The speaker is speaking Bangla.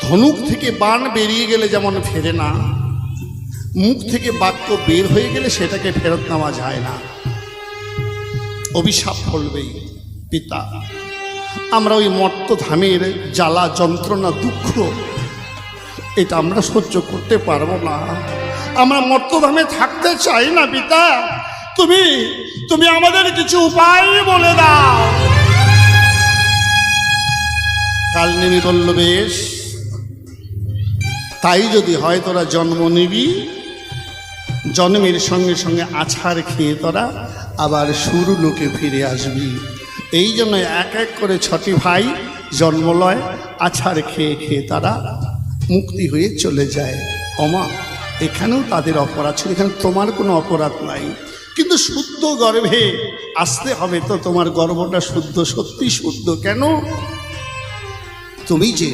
ধনুক থেকে বাণ বেরিয়ে গেলে যেমন ফেরে না, মুখ থেকে বাক্য বের হয়ে গেলে সেটাকে ফেরত নেওয়া যায় না, অভিশাপ ফলবেই। পিতা, আমরা ওই মর্তধামের জ্বালা যন্ত্রণা দুঃখ এটা আমরা সহ্য করতে পারবো না, আমরা মর্তধামে থাকতে চাই না। পিতা, তুমি আমাদের কিছু উপায় বলে দাও। কালনেমি বলল, বেশ, তাই যদি হয় তোরা জন্ম নিবি, জন্মের সঙ্গে সঙ্গে আছাড় খেয়ে তোরা আবার শুরু লোকে ফিরে আসবি। এই জন্য এক এক করে 6টি ভাই জন্ম লয়, আছাড় খেয়ে খেয়ে তারা মুক্তি হয়ে চলে যায়। ওমা, এখানেও তাদের অপরাধ ছিল, এখানে তোমার কোনো অপরাধ নাই, কিন্তু শুদ্ধ গর্ভে আসতে হবে তো। তোমার গর্ভটা শুদ্ধ, সত্যি শুদ্ধ। কেন? তুমি যে